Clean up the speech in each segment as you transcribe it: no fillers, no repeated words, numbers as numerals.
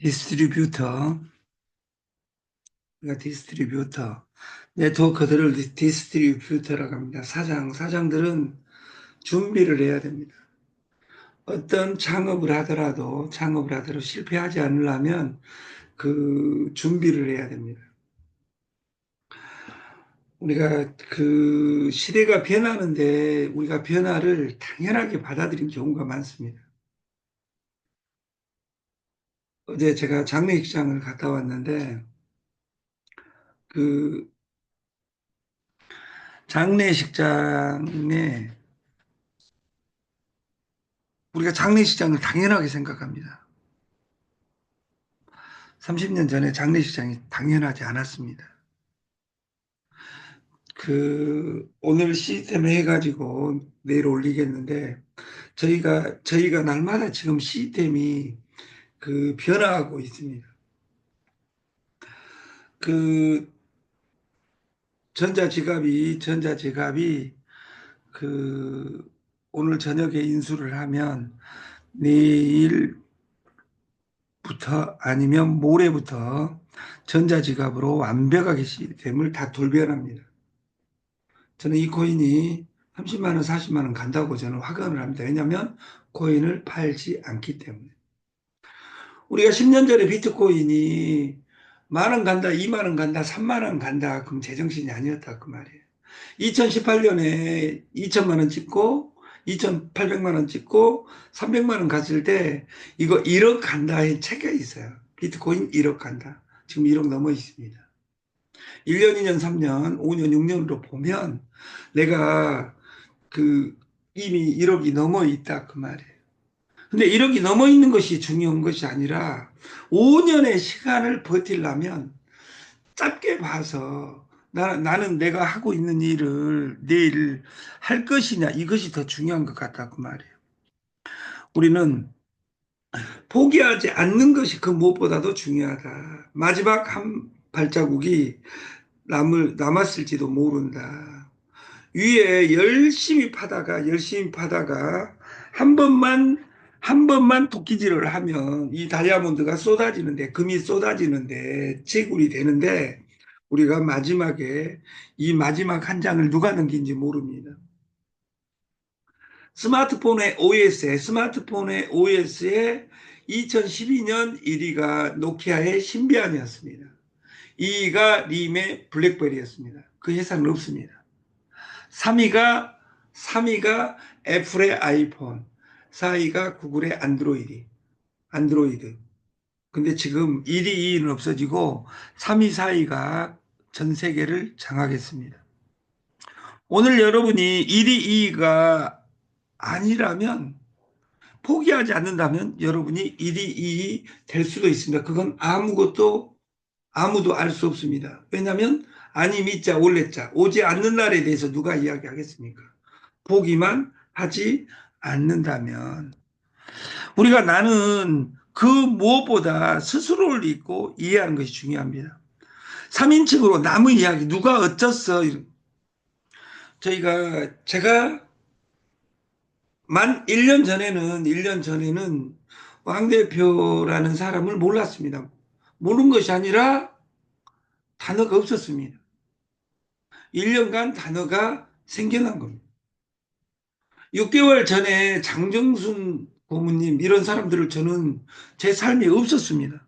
디스트리뷰터, 그러니까 디스트리뷰터, 네트워크들을 디스트리뷰터라고 합니다. 사장들은 준비를 해야 됩니다. 어떤 창업을 하더라도 실패하지 않으려면 그 준비를 해야 됩니다. 우리가 그 시대가 변하는데 우리가 변화를 당연하게 받아들인 경우가 많습니다. 어제 제가 장례식장을 갔다 왔는데 그 장례식장에 우리가 장례식장을 당연하게 생각합니다. 30년 전에 장례식장이 당연하지 않았습니다. 오늘 시스템 해가지고 내일 올리겠는데, 저희가 날마다 지금 시스템이 변화하고 있습니다. 그, 전자지갑이 오늘 저녁에 인수를 하면 내일부터 아니면 모레부터 전자지갑으로 완벽하게 시스템을 다 돌변합니다. 저는 이 코인이 30만 원, 40만 원 간다고 저는 확언을 합니다. 왜냐하면 코인을 팔지 않기 때문에. 우리가 10년 전에 비트코인이 만 원 간다, 2만 원 간다, 3만 원 간다. 그럼 제정신이 아니었다 그 말이에요. 2018년에 2천만 원 찍고 2,800만 원 찍고 300만 원 갔을 때 이거 1억 간다의 책에 있어요. 비트코인 1억 간다. 지금 1억 넘어 있습니다. 1년, 2년, 3년, 5년, 6년으로 보면 내가 그 이미 1억이 넘어 있다 그 말이에요. 근데 1억이 넘어 있는 것이 중요한 것이 아니라 5년의 시간을 버틸려면 짧게 봐서 나는 내가 하고 있는 일을 내일 할 것이냐 이것이 더 중요한 것 같다 그 말이에요. 우리는 포기하지 않는 것이 그 무엇보다도 중요하다. 마지막 한 발자국이 남았을지도 모른다. 위에 열심히 파다가 한 번만 도끼질을 하면 이 다이아몬드가 쏟아지는데, 금이 쏟아지는데, 채굴이 되는데, 우리가 마지막에 이 마지막 한 장을 누가 넘긴지 모릅니다. 스마트폰의 OS에 2012년 1위가 노키아의 신비안이었습니다. 2위가 림의 블랙베리였습니다. 그 회사는 없습니다. 3위가 3위가 애플의 아이폰, 4위가 구글의 안드로이드. 근데 지금 1위, 2위는 없어지고 3위, 4위가 전 세계를 장악했습니다. 오늘 여러분이 1위, 2위가 아니라면 포기하지 않는다면 여러분이 1위, 2위 될 수도 있습니다. 그건 아무도 알 수 없습니다. 왜냐하면 아니 믿자 올랬자 오지 않는 날에 대해서 누가 이야기하겠습니까? 보기만 하지 않는다면 우리가 나는 그 무엇보다 스스로를 잊고 이해하는 것이 중요합니다. 3인칭으로 남의 이야기 누가 어쩌어 제가 만 1년 전에는 왕 대표라는 사람을 몰랐습니다. 모르는 것이 아니라 단어가 없었습니다. 1년간 단어가 생겨난 겁니다. 6개월 전에 장정순 고모님 이런 사람들을 저는 제 삶에 없었습니다.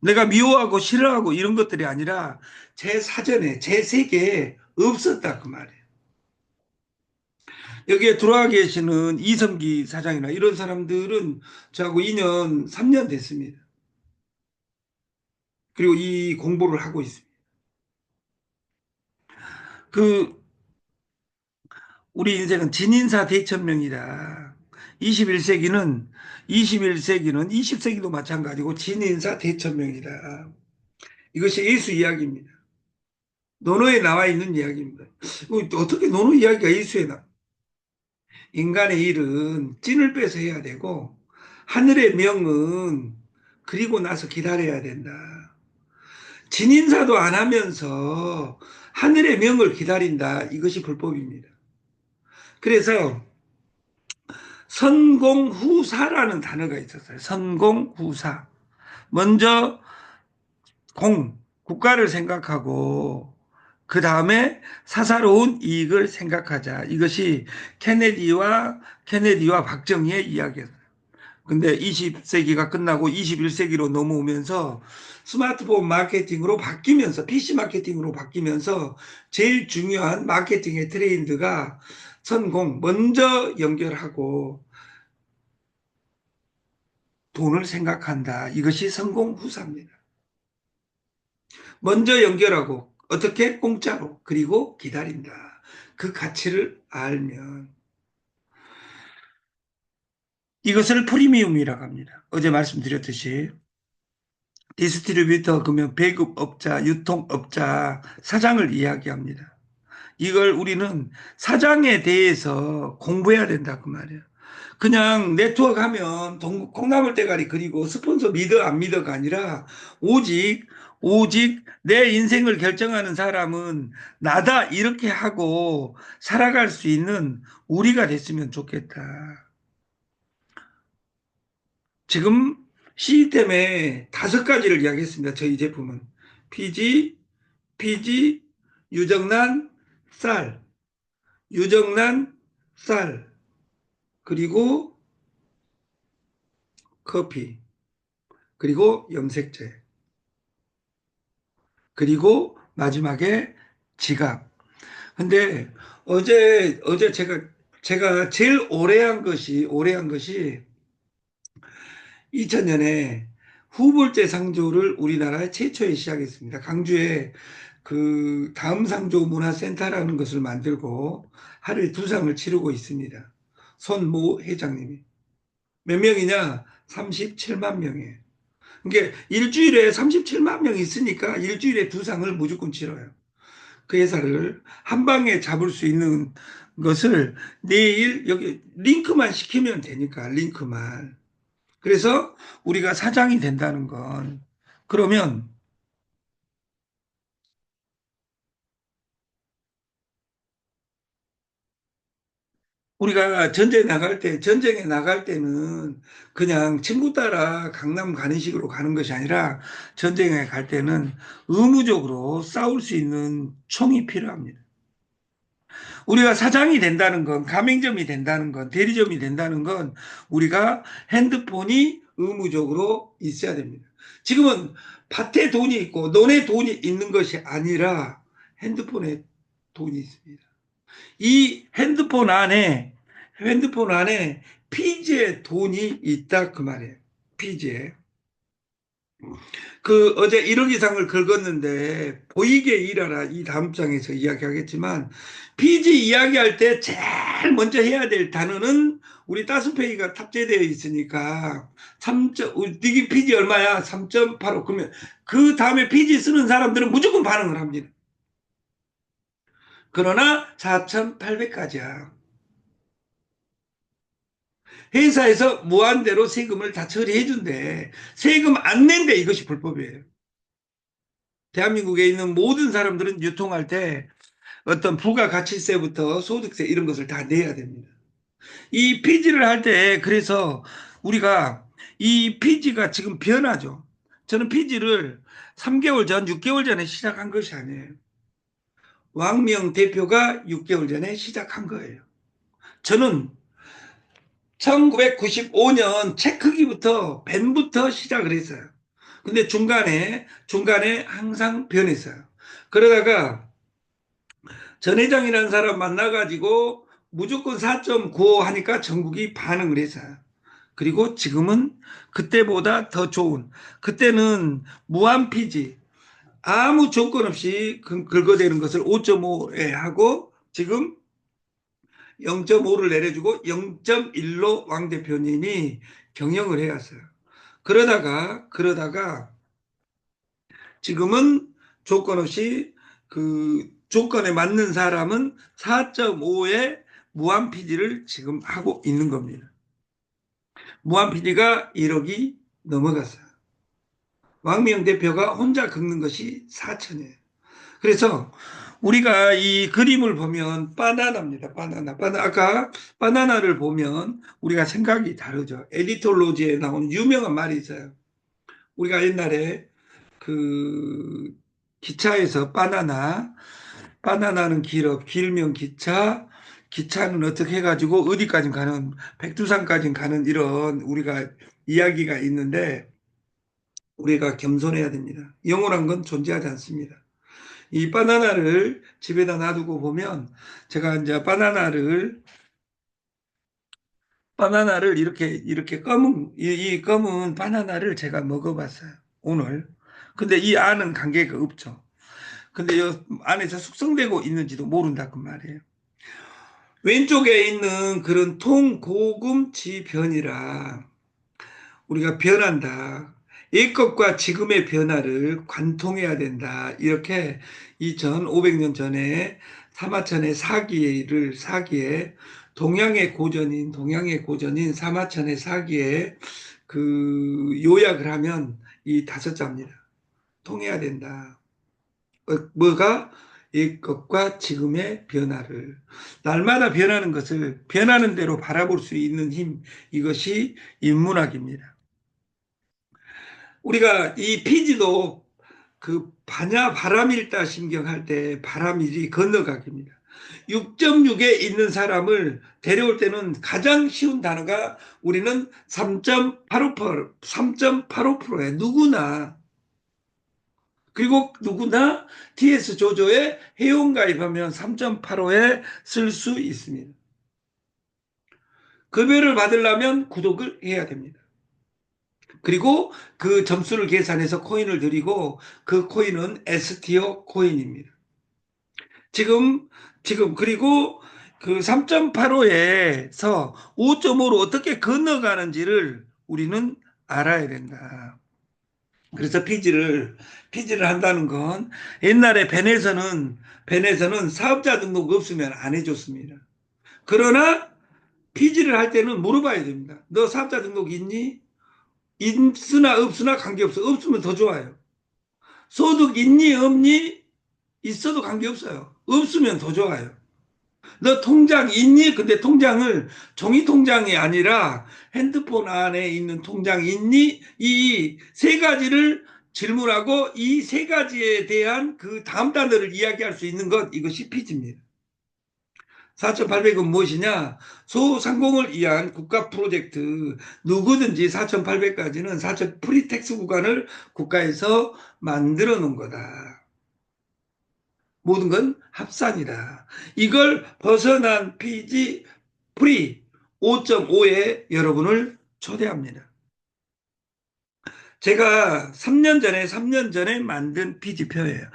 내가 미워하고 싫어하고 이런 것들이 아니라 제 사전에 제 세계에 없었다 그 말이에요. 여기에 들어와 계시는 이성기 사장이나 이런 사람들은 저하고 2년 3년 됐습니다. 그리고 이 공부를 하고 있습니다. 그 우리 인생은 진인사 대천명이다. 21세기는 20세기도 마찬가지고 진인사 대천명이다. 이것이 예수 이야기입니다. 논어에 나와 있는 이야기입니다. 어떻게 논어 이야기가 예수에 나? 인간의 일은 찐을 빼서 해야 되고 하늘의 명은 그리고 나서 기다려야 된다. 진인사도 안 하면서 하늘의 명을 기다린다. 이것이 불법입니다. 그래서 선공후사라는 단어가 있었어요. 선공후사. 먼저 국가를 생각하고 그 다음에 사사로운 이익을 생각하자. 이것이 케네디와 박정희의 이야기였어요. 근데 20세기가 끝나고 21세기로 넘어오면서 스마트폰 마케팅으로 바뀌면서 PC 마케팅으로 바뀌면서 제일 중요한 마케팅의 트렌드가 성공, 먼저 연결하고 돈을 생각한다. 이것이 성공 후사입니다. 먼저 연결하고 어떻게 공짜로 그리고 기다린다. 그 가치를 알면 이것을 프리미엄이라고 합니다. 어제 말씀드렸듯이 디스트리뷰터 그러면 배급업자, 유통업자, 사장을 이야기합니다. 이걸 우리는 사장에 대해서 공부해야 된다 그 말이에요. 그냥 네트워크 하면 콩나물 대가리 그리고 스폰서 믿어 안 믿어가 아니라 오직 내 인생을 결정하는 사람은 나다 이렇게 하고 살아갈 수 있는 우리가 됐으면 좋겠다. 지금 시스템에 5가지를 이야기했습니다. 저희 제품은 피지, 유정란, 쌀, 유정란, 쌀, 그리고 커피, 그리고 염색제, 그리고 마지막에 지갑. 근데 어제 제가 제일 오래 한 것이 2000년에 후불제 상조를 우리나라에 최초에 시작했습니다. 강주에 그 다음 상조 문화센터라는 것을 만들고 하루에 2상을 치르고 있습니다. 손모 회장님이. 몇 명이냐? 37만 명이에요. 그러니까 일주일에 37만 명이 있으니까 일주일에 2상을 무조건 치러요. 그 회사를 한 방에 잡을 수 있는 것을 내일 여기 링크만 시키면 되니까 링크만. 그래서 우리가 사장이 된다는 건 그러면 우리가 전쟁에 나갈 때는 그냥 친구 따라 강남 가는 식으로 가는 것이 아니라 전쟁에 갈 때는 의무적으로 싸울 수 있는 총이 필요합니다. 우리가 사장이 된다는 건, 가맹점이 된다는 건, 대리점이 된다는 건 우리가 핸드폰이 의무적으로 있어야 됩니다. 지금은 밭에 돈이 있고 논에 돈이 있는 것이 아니라 핸드폰에 돈이 있습니다. 이 핸드폰 안에 피지에 돈이 있다 그 말이에요. 피지에. 그 어제 1억 이상을 긁었는데 보이게 일하라 이 다음 장에서 이야기하겠지만 피지 이야기할 때 제일 먼저 해야 될 단어는 우리 따스페이가 탑재되어 있으니까 3점 니기 피지 얼마야? 3.85 그러면 그 다음에 피지 쓰는 사람들은 무조건 반응을 합니다. 그러나 4,800까지야. 회사에서 무한대로 세금을 다 처리해 준대. 세금 안 낸대 이것이 불법이에요. 대한민국에 있는 모든 사람들은 유통할 때 어떤 부가가치세부터 소득세 이런 것을 다 내야 됩니다. 이 피지를 할 때 그래서 우리가 이 피지가 지금 변하죠. 저는 피지를 3개월 전, 6개월 전에 시작한 것이 아니에요. 왕명 대표가 6개월 전에 시작한 거예요. 저는 1995년 책 크기부터 밴부터 시작을 했어요. 근데 중간에 항상 변했어요. 그러다가 전 회장이라는 사람 만나가지고 무조건 4.95 하니까 전국이 반응을 했어요. 그리고 지금은 그때보다 더 좋은, 그때는 무한 피지, 아무 조건 없이 긁어대는 것을 5.5에 하고 지금 0.5를 내려주고 0.1로 왕 대표님이 경영을 해왔어요. 그러다가 지금은 조건 없이 그 조건에 맞는 사람은 4.5의 무한 PD를 지금 하고 있는 겁니다. 무한 PD가 1억이 넘어갔어요. 왕미영 대표가 혼자 긁는 것이 4천이에요. 그래서 우리가 이 그림을 보면 바나나입니다. 아까 바나나를 보면 우리가 생각이 다르죠. 에디톨로지에 나오는 유명한 말이 있어요. 우리가 옛날에 그 기차에서 바나나는 길면 기차, 기차는 어떻게 해가지고 어디까지 가는, 백두산까지 가는 이런 우리가 이야기가 있는데 우리가 겸손해야 됩니다. 영원한 건 존재하지 않습니다. 이 바나나를 집에다 놔두고 보면 제가 이제 바나나를 이렇게 이 검은 바나나를 제가 먹어봤어요. 오늘. 근데 이 안은 관계가 없죠. 근데 이 안에서 숙성되고 있는지도 모른다 그 말이에요. 왼쪽에 있는 그런 통고금지변이라 우리가 변한다. 옛것과 지금의 변화를 관통해야 된다. 이렇게 2500년 전에 사마천의 사기에 동양의 고전인 사마천의 사기에 그 요약을 하면 이 다섯 자입니다. 통해야 된다. 뭐가 옛것과 지금의 변화를 날마다 변하는 것을 변하는 대로 바라볼 수 있는 힘, 이것이 인문학입니다. 우리가 이 피지도 그 반야 바람일다 심경할 때 바람일이 건너가기입니다. 6.6에 있는 사람을 데려올 때는 가장 쉬운 단어가 우리는 3.85%에 누구나, 그리고 누구나 TS 조조에 회원가입하면 3.85에 쓸 수 있습니다. 급여를 받으려면 구독을 해야 됩니다. 그리고 그 점수를 계산해서 코인을 드리고 그 코인은 S티어 코인입니다. 지금 그리고 그 3.85에서 5.5로 어떻게 건너가는지를 우리는 알아야 된다. 그래서 피지를 한다는 건 옛날에 벤에서는 사업자 등록 없으면 안 해줬습니다. 그러나 피지를 할 때는 물어봐야 됩니다. 너 사업자 등록 있니? 있으나 없으나 관계없어. 없으면 더 좋아요. 소득 있니 없니? 있어도 관계없어요. 없으면 더 좋아요. 너 통장 있니? 근데 통장을 종이 통장이 아니라 핸드폰 안에 있는 통장 있니? 이 세 가지를 질문하고 이 세 가지에 대한 그 다음 단어를 이야기할 수 있는 것, 이것이 피지입니다. 4,800은 무엇이냐? 소상공을 위한 국가 프로젝트. 누구든지 4,800까지는 4천 프리텍스 구간을 국가에서 만들어 놓은 거다. 모든 건 합산이다. 이걸 벗어난 피지 프리 5.5에 여러분을 초대합니다. 제가 3년 전에 만든 피지표예요.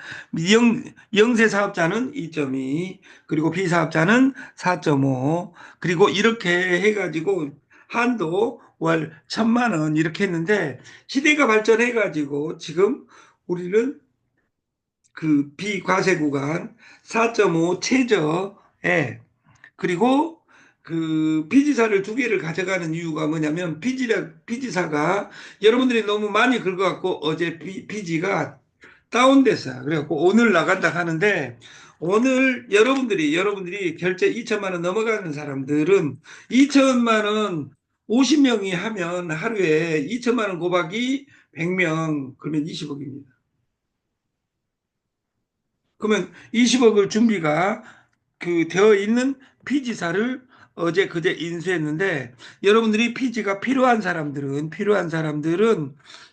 영세 사업자는 2.2, 그리고 비사업자는 4.5, 그리고 이렇게 해가지고 한도 월 1,000만 원 이렇게 했는데 시대가 발전해가지고 지금 우리는 그 비과세 구간 4.5 최저에, 그리고 그 피지사를 두 개를 가져가는 이유가 뭐냐면 피지사가 여러분들이 너무 많이 긁어갖고 어제 피지가 다운됐어요. 그래갖고 오늘 나간다 하는데 오늘 여러분들이 결제 2천만 원 넘어가는 사람들은 2천만 원 50명이 하면 하루에 2천만 원 곱하기 100명 그러면 20억입니다. 그러면 20억을 준비가 그 되어 있는 피지사를 어제 그제 인수했는데 여러분들이 피지가 필요한 사람들은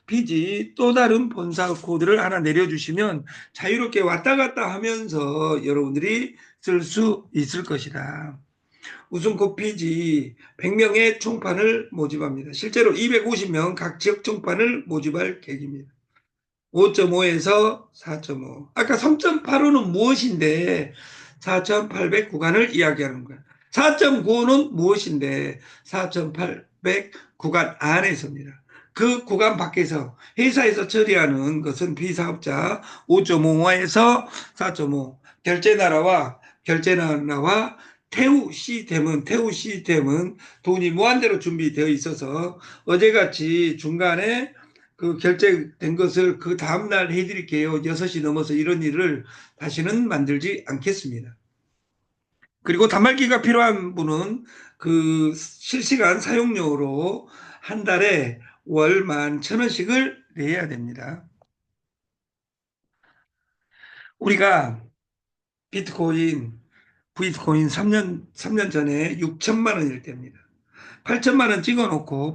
피지 또 다른 본사 코드를 하나 내려주시면 자유롭게 왔다 갔다 하면서 여러분들이 쓸 수 있을 것이다. 우승컵 피지 100명의 총판을 모집합니다. 실제로 250명 각 지역 총판을 모집할 계획입니다. 5.5에서 4.5. 아까 3.85는 무엇인데 4,800 구간을 이야기하는 거야. 4.95는 무엇인데 4,800 구간 안에서입니다. 그 구간 밖에서 회사에서 처리하는 것은 비사업자 5.5에서 4.5. 결제나라와 태우 시스템은 돈이 무한대로 준비되어 있어서 어제같이 중간에 그 결제된 것을 그 다음날 해드릴게요. 6시 넘어서 이런 일을 다시는 만들지 않겠습니다. 그리고 단말기가 필요한 분은 그 실시간 사용료로 한 달에 월 11,000원씩을 해야 됩니다. 우리가 비트코인 3년 전에 6천만 원일 때입니다. 8천만 원 찍어놓고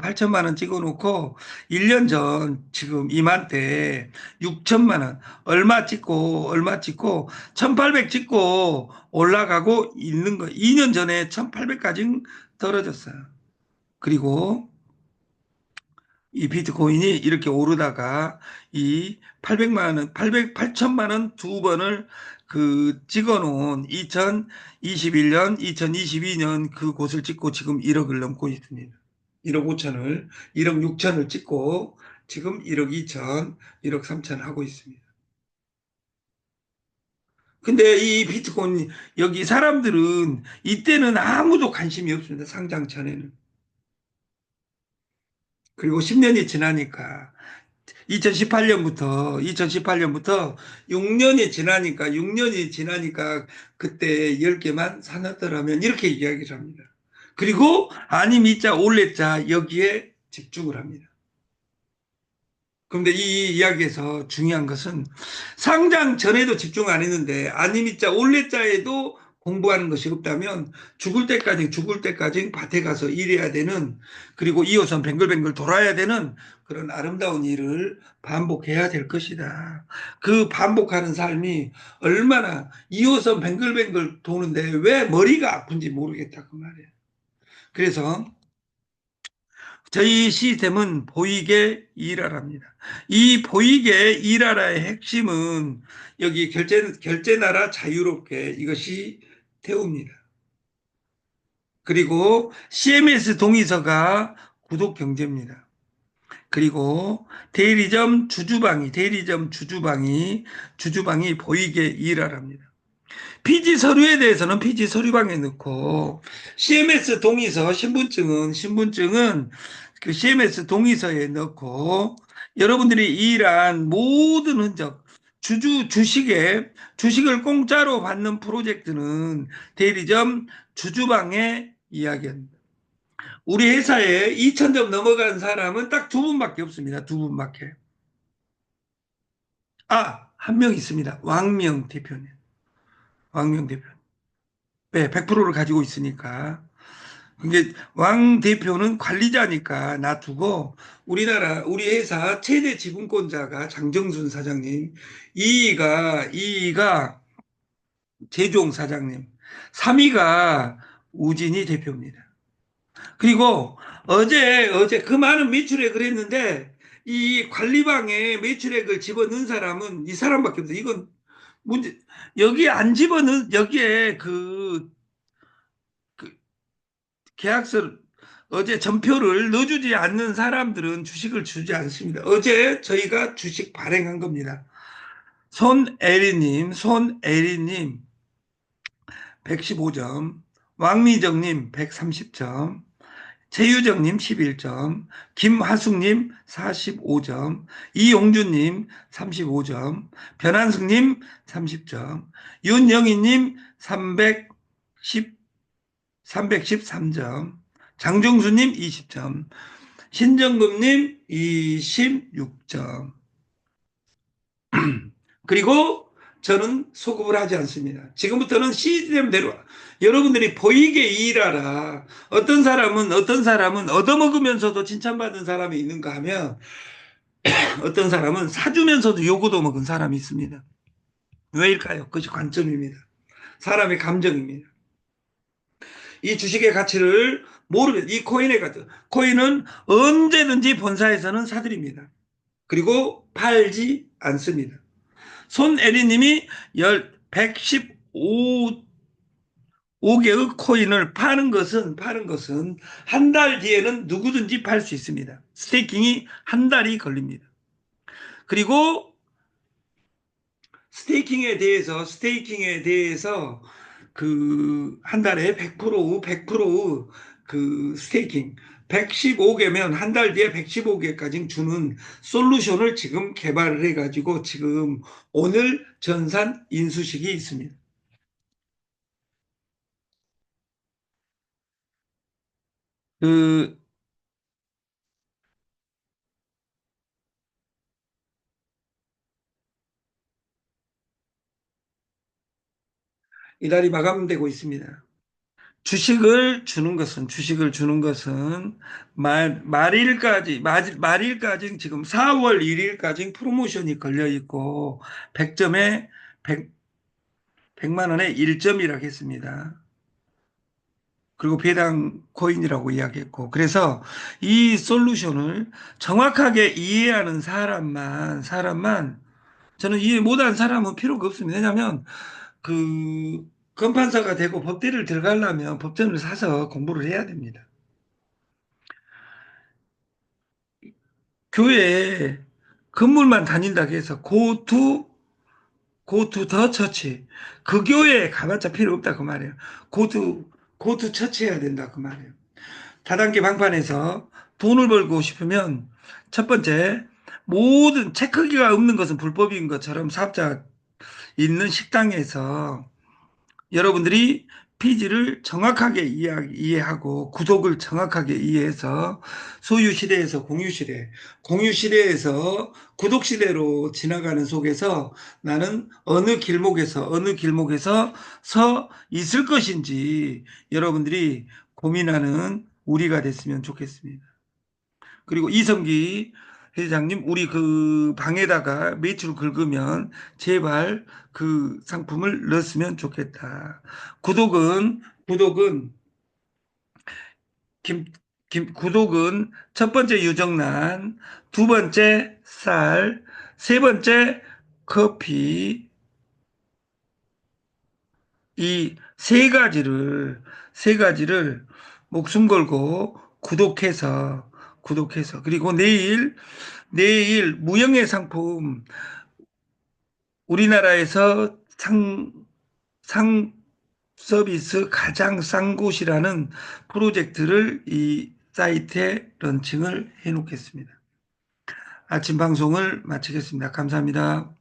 1년 전 지금 이맘때 6천만 원 얼마 찍고 1800 찍고 올라가고 있는 거 2년 전에 1800까지 떨어졌어요. 그리고 이 비트코인이 이렇게 오르다가 이 800만 원, 8천만 원 두 번을 그 찍어 놓은 2021년, 2022년 그 곳을 찍고 지금 1억을 넘고 있습니다. 1억 5천을, 1억 6천을 찍고 지금 1억 2천, 1억 3천 하고 있습니다. 근데 이 비트코인 여기 사람들은 이때는 아무도 관심이 없습니다. 상장 전에는. 그리고 10년이 지나니까 2018년부터 6년이 지나니까 그때 10개만 사놨더라면 이렇게 이야기를 합니다. 그리고 아니 미자 올레자 여기에 집중을 합니다. 그런데 이 이야기에서 중요한 것은 상장 전에도 집중 안 했는데 아니미자 올레자에도 공부하는 것이 없다면 죽을 때까지 밭에 가서 일해야 되는 그리고 2호선 뱅글뱅글 돌아야 되는 그런 아름다운 일을 반복해야 될 것이다. 그 반복하는 삶이 얼마나 2호선 뱅글뱅글 도는데 왜 머리가 아픈지 모르겠다 그 말이에요. 그래서 저희 시스템은 보이게 일하랍니다. 이 보이게 일하라의 핵심은 여기 결제 나라 자유롭게 이것이 태웁니다. 그리고 CMS 동의서가 구독 경제입니다. 그리고 대리점 주주방이 보이게 일하랍니다. 피지 서류에 대해서는 피지 서류방에 넣고 CMS 동의서 신분증은 그 CMS 동의서에 넣고 여러분들이 일한 모든 흔적 주식을 공짜로 받는 프로젝트는 대리점 주주방에 이야기합니다. 우리 회사에 2,000점 넘어간 사람은 딱 두 분밖에 없습니다. 두 분밖에. 한 명 있습니다. 왕명 대표님. 왕명 대표. 네, 100%를 가지고 있으니까. 이게 왕 대표는 관리자니까 놔두고 우리 회사 최대 지분권자가 장정순 사장님, 이위가 재종 사장님, 3위가 우진희 대표입니다. 그리고 어제 그 많은 매출액을 했는데 이 관리방에 매출액을 집어넣은 사람은 이 사람밖에 없어요. 이건 문제, 여기에 그 계약서 어제 전표를 넣어주지 않는 사람들은 주식을 주지 않습니다. 어제 저희가 주식 발행한 겁니다. 손에리님 115점, 왕미정님 130점, 최유정님 11점, 김화숙님 45점, 이용준님 35점, 변한승님 30점, 윤영희님 313점, 장정수님 20점, 신정금님 26점. 그리고 저는 소급을 하지 않습니다. 지금부터는 시스템대로 여러분들이 보이게 일하라. 어떤 사람은 얻어먹으면서도 칭찬받은 사람이 있는가 하면 어떤 사람은 사주면서도 요구도 먹은 사람이 있습니다. 왜일까요? 그것이 관점입니다. 사람의 감정입니다. 이 주식의 가치를 모르면 이 코인의 가치, 코인은 언제든지 본사에서는 사들입니다. 그리고 팔지 않습니다. 손에리님이 115개의 코인을 파는 것은 한 달 뒤에는 누구든지 팔 수 있습니다. 스테이킹이 한 달이 걸립니다. 그리고 스테이킹에 대해서 그 한 달에 100%그 스테이킹 115개면 한 달 뒤에 115개까지 주는 솔루션을 지금 개발을 해가지고 지금 오늘 전산 인수식이 있습니다. 그 이달이 마감되고 있습니다. 주식을 주는 것은 말일까지 지금 4월 1일까지 프로모션이 걸려 있고 100점에 100만 원에 1점이라고 했습니다. 그리고 배당 코인이라고 이야기했고, 그래서 이 솔루션을 정확하게 이해하는 사람만 저는 이해 못한 사람은 필요가 없습니다. 왜냐하면 그 건판사가 되고 법대를 들어가려면 법전을 사서 공부를 해야 됩니다. 교회에 건물만 다닌다고 해서 고투 더 처치. 그 교회에 가봤자 필요 없다 그 말이에요. 고투 처치해야 된다 그 말이에요. 다단계 방판에서 돈을 벌고 싶으면 첫 번째, 모든 체크기가 없는 것은 불법인 것처럼 사업자 있는 식당에서 여러분들이 피지를 정확하게 이해하고 구독을 정확하게 이해해서 소유 시대에서 공유 시대에서 구독 시대로 지나가는 속에서 나는 어느 길목에서 서 있을 것인지 여러분들이 고민하는 우리가 됐으면 좋겠습니다. 그리고 이성기 회장님, 우리 그 방에다가 매출 긁으면 제발 그 상품을 넣었으면 좋겠다. 구독은, 김, 구독은 첫 번째 유정란, 두 번째 쌀, 세 번째 커피, 이 세 가지를 목숨 걸고 구독해서, 그리고 내일 무형의 상품 우리나라에서 상 서비스 가장 싼 곳이라는 프로젝트를 이 사이트에 런칭을 해 놓겠습니다. 아침 방송을 마치겠습니다. 감사합니다.